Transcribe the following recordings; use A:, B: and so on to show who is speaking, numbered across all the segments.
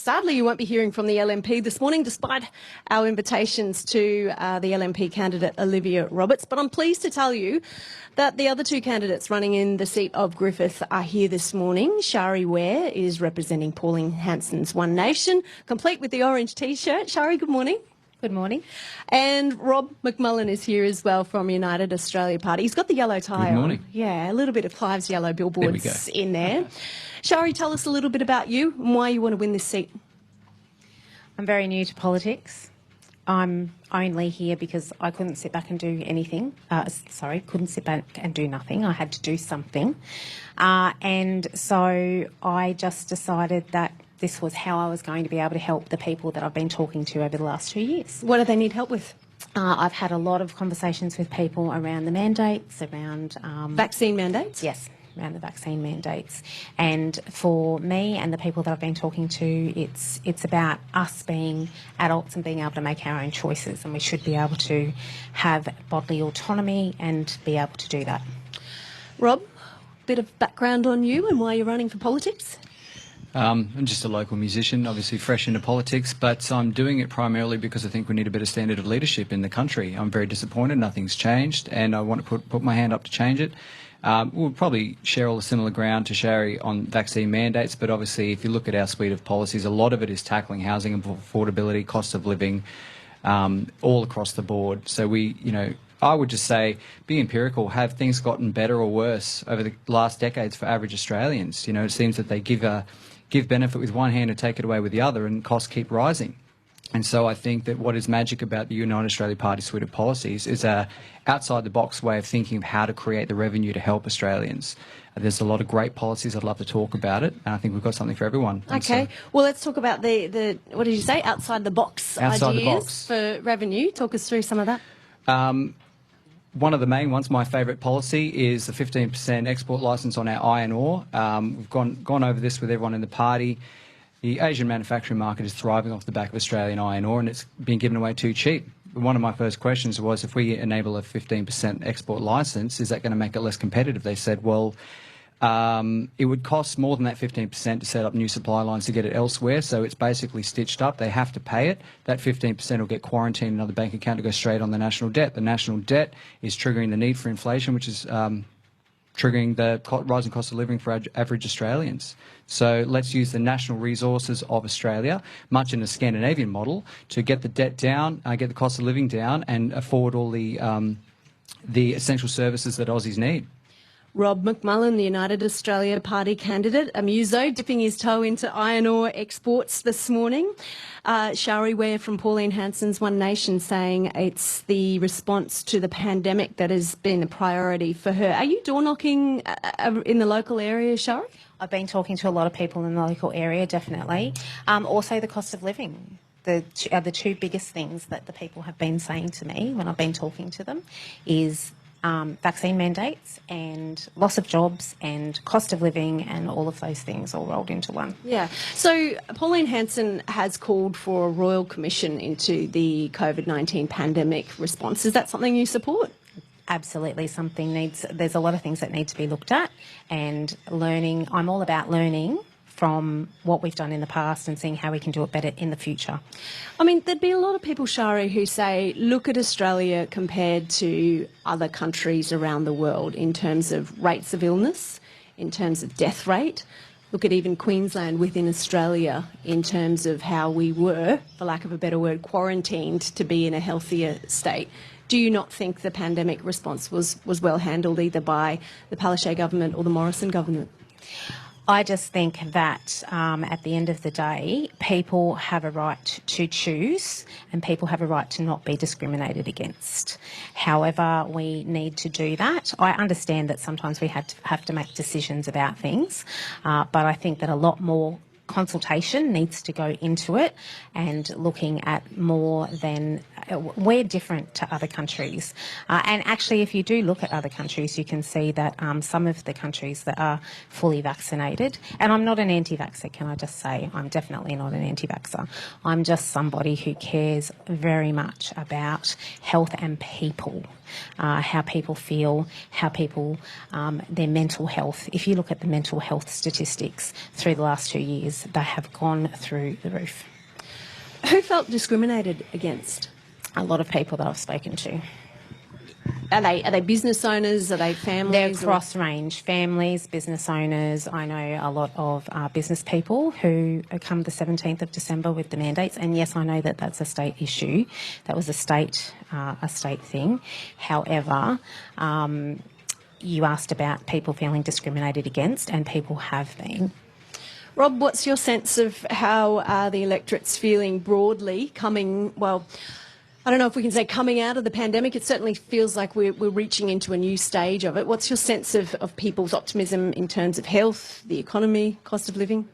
A: Sadly, you won't be hearing from the LNP this morning, despite our invitations to the LNP candidate Olivia Roberts. But I'm pleased to tell you that the other two candidates running in the seat of Griffith are here this morning. Shari Ware is representing Pauline Hanson's One Nation, complete with the orange T-shirt. Shari, good morning.
B: Good morning.
A: And Rob McMullen is here as well from United Australia Party. He's got the yellow tie on.
C: Good morning.
A: Yeah, a little bit of Clive's yellow billboards in there. Shari, tell us a little bit about you and why you want to win this seat.
B: I'm very new to politics. I'm only here because I couldn't sit back and do anything. Couldn't sit back and do nothing. I had to do something. And so I just decided that this was how I was going to be able to help the people that I've been talking to over the last 2 years.
A: What do they need help with?
B: I've had a lot of conversations with people around the mandates, around...
A: vaccine mandates?
B: Yes, around the vaccine mandates. And for me and the people that I've been talking to, it's about us being adults and being able to make our own choices, and we should be able to have bodily autonomy and be able to do that.
A: Rob, bit of background on you and why you're running for politics?
C: I'm just a local musician, obviously fresh into politics, but I'm doing it primarily because I think we need a better standard of leadership in the country. I'm very disappointed, nothing's changed, and I want to put my hand up to change it. We'll probably share all the similar ground to Shari on vaccine mandates, but obviously if you look at our suite of policies, a lot of it is tackling housing and affordability, cost of living, all across the board. So I would just say, be empirical. Have things gotten better or worse over the last decades for average Australians? It seems that they give benefit with one hand and take it away with the other, and costs keep rising. And so I think that what is magic about the United Australia Party suite of policies is a outside-the-box way of thinking of how to create the revenue to help Australians. There's a lot of great policies. I'd love to talk about it, and I think we've got something for everyone.
A: Okay. Well, let's talk about the what did you say, outside-the-box ideas for revenue. Talk us through some of that.
C: One of the main ones, my favourite policy, is the 15% export licence on our iron ore. We've gone over this with everyone in the party. The Asian manufacturing market is thriving off the back of Australian iron ore, and it's been given away too cheap. One of my first questions was, if we enable a 15% export licence, is that going to make it less competitive? They said, well, it would cost more than that 15% to set up new supply lines to get it elsewhere, so it's basically stitched up. They have to pay it. That 15% will get quarantined in another bank account to go straight on the national debt. The national debt is triggering the need for inflation, which is triggering the rising cost of living for average Australians. So let's use the national resources of Australia, much in the Scandinavian model, to get the debt down, get the cost of living down, and afford all the essential services that Aussies need.
A: Rob McMullen, the United Australia Party candidate, a muso, dipping his toe into iron ore exports this morning. Shari Ware from Pauline Hanson's One Nation saying it's the response to the pandemic that has been a priority for her. Are you door knocking in the local area, Shari?
B: I've been talking to a lot of people in the local area, definitely. Also the cost of living. The two biggest things that the people have been saying to me when I've been talking to them is vaccine mandates and loss of jobs and cost of living and all of those things all rolled into one.
A: Yeah. So Pauline Hanson has called for a royal commission into the COVID-19 pandemic response. Is that something you support?
B: Absolutely. There's a lot of things that need to be looked at, and learning. I'm all about learning from what we've done in the past and seeing how we can do it better in the future.
A: I mean, there'd be a lot of people, Shari, who say, look at Australia compared to other countries around the world in terms of rates of illness, in terms of death rate. Look at even Queensland within Australia in terms of how we were, for lack of a better word, quarantined to be in a healthier state. Do you not think the pandemic response was well handled either by the Palaszczuk government or the Morrison government?
B: I just think that at the end of the day, people have a right to choose and people have a right to not be discriminated against. However, we need to do that. I understand that sometimes we have to make decisions about things, but I think that a lot more consultation needs to go into it, and looking at more than we're different to other countries. And actually, if you do look at other countries, you can see that some of the countries that are fully vaccinated, and I'm not an anti-vaxxer, can I just say, I'm definitely not an anti-vaxxer. I'm just somebody who cares very much about health and people. How people feel, how people, their mental health. If you look at the mental health statistics through the last 2 years, prices, they have gone through the roof.
A: Who felt discriminated against?
B: A lot of people that I've spoken to.
A: Are they business owners? Are they families?
B: They're cross-range, families, business owners. I know a lot of business people who come the 17th of December with the mandates, and yes, I know that that's a state issue. That was a state thing. However, you asked about people feeling discriminated against, and people have been.
A: Rob, what's your sense of how the electorate's feeling broadly I don't know if we can say coming out of the pandemic. It certainly feels like we're reaching into a new stage of it. What's your sense of people's optimism in terms of health, the economy, cost of living?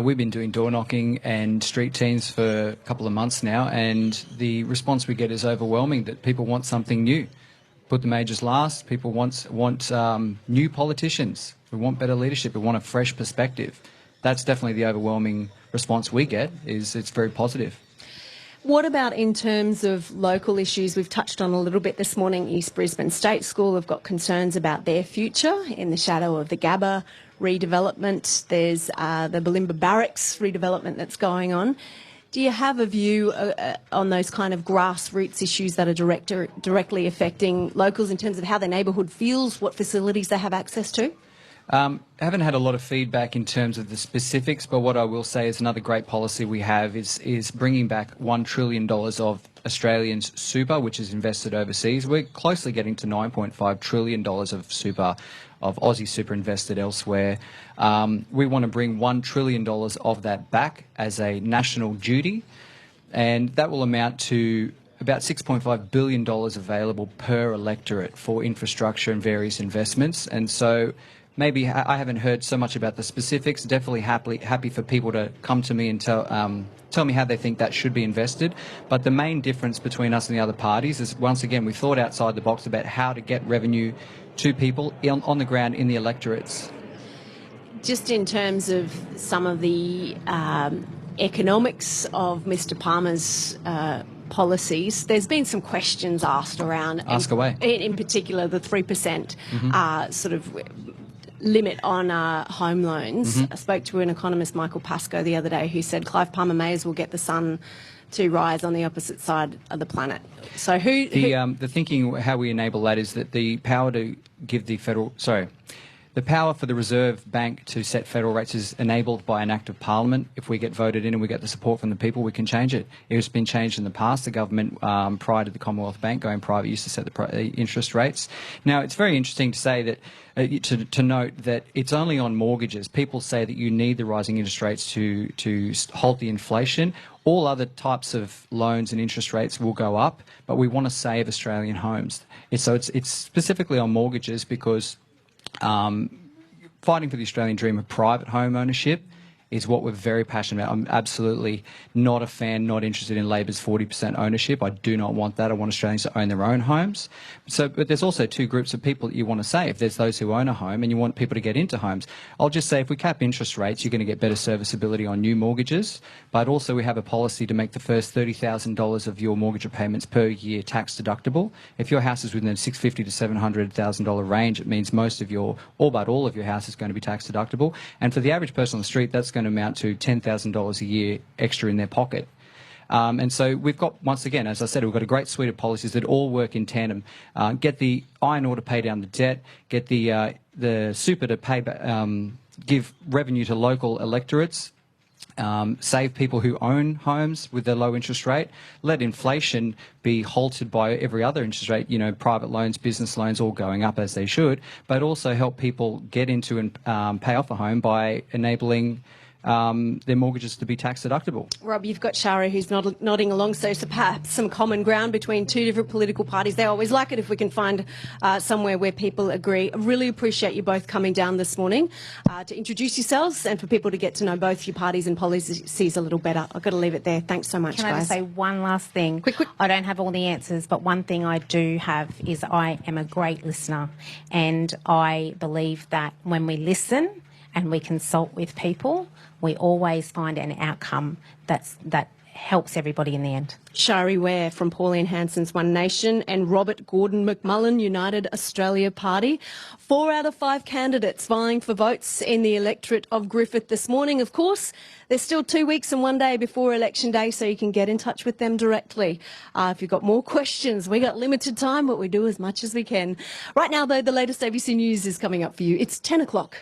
C: We've been doing door knocking and street teams for a couple of months now, and the response we get is overwhelming, that people want something new. Put the majors last. People want new politicians. We want better leadership. We want a fresh perspective. That's definitely the overwhelming response we get. It's very positive.
A: What about in terms of local issues? We've touched on a little bit this morning. East Brisbane State School have got concerns about their future in the shadow of the Gabba redevelopment. There's the Bulimba Barracks redevelopment that's going on. Do you have a view on those kind of grassroots issues that are directly affecting locals in terms of how their neighbourhood feels, what facilities they have access to?
C: I haven't had a lot of feedback in terms of the specifics, but what I will say is another great policy we have is bringing back $1 trillion of Australians' super, which is invested overseas. We're closely getting to $9.5 trillion of super, of Aussie super invested elsewhere. We want to bring $1 trillion of that back as a national duty, and that will amount to about $6.5 billion available per electorate for infrastructure and various investments. And so maybe I haven't heard so much about the specifics. Definitely happy for people to come to me and tell me how they think that should be invested. But the main difference between us and the other parties is, once again, we've thought outside the box about how to get revenue to people on the ground in the electorates.
A: Just in terms of some of the economics of Mr Palmer's policies, there's been some questions asked around.
C: Ask away.
A: In particular, the 3% sort of limit on home loans. I spoke to an economist, Michael Pascoe, the other day, who said Clive Palmer may as well get the sun to rise on the opposite side of the planet. So the
C: thinking, how we enable that is that the power to give the power for the Reserve Bank to set federal rates is enabled by an act of Parliament. If we get voted in and we get the support from the people, we can change it. It has been changed in the past. The government, prior to the Commonwealth Bank going private, used to set the interest rates. Now, it's very interesting to say that, to note that it's only on mortgages. People say that you need the rising interest rates to halt the inflation. All other types of loans and interest rates will go up, but we want to save Australian homes. So it's specifically on mortgages because fighting for the Australian dream of private home ownership is what we're very passionate about. I'm absolutely not a fan, not interested in Labor's 40% ownership. I do not want that. I want Australians to own their own homes. But there's also two groups of people that you want to save. There's those who own a home and you want people to get into homes. I'll just say if we cap interest rates, you're going to get better serviceability on new mortgages. But also we have a policy to make the first $30,000 of your mortgage repayments per year tax deductible. If your house is within a $650,000 to $700,000 range, it means most of your, or about all of your house is going to be tax deductible. And for the average person on the street, that's going to amount to $10,000 a year extra in their pocket. And so we've got, once again, as I said, we've got a great suite of policies that all work in tandem. Get the iron ore to pay down the debt, get the super to pay, give revenue to local electorates, save people who own homes with their low interest rate, let inflation be halted by every other interest rate, private loans, business loans all going up as they should, but also help people get into and pay off a home by enabling their mortgages to be tax deductible.
A: Rob, you've got Shara who's nodding along, so perhaps some common ground between two different political parties. They always like it if we can find somewhere where people agree. I really appreciate you both coming down this morning to introduce yourselves and for people to get to know both your parties and policies a little better. I've got to leave it there. Thanks so much, guys.
B: Can I just say one last thing?
A: Quick.
B: I don't have all the answers, but one thing I do have is I am a great listener, and I believe that when we listen and we consult with people, we always find an outcome that helps everybody in the end.
A: Shari Ware from Pauline Hanson's One Nation and Robert Gordon McMullen, United Australia Party. 4 out of 5 candidates vying for votes in the electorate of Griffith this morning. Of course, there's still 2 weeks and 1 day before Election Day, so you can get in touch with them directly. If you've got more questions, we got limited time, but we do as much as we can. Right now, though, the latest ABC News is coming up for you. It's 10 o'clock.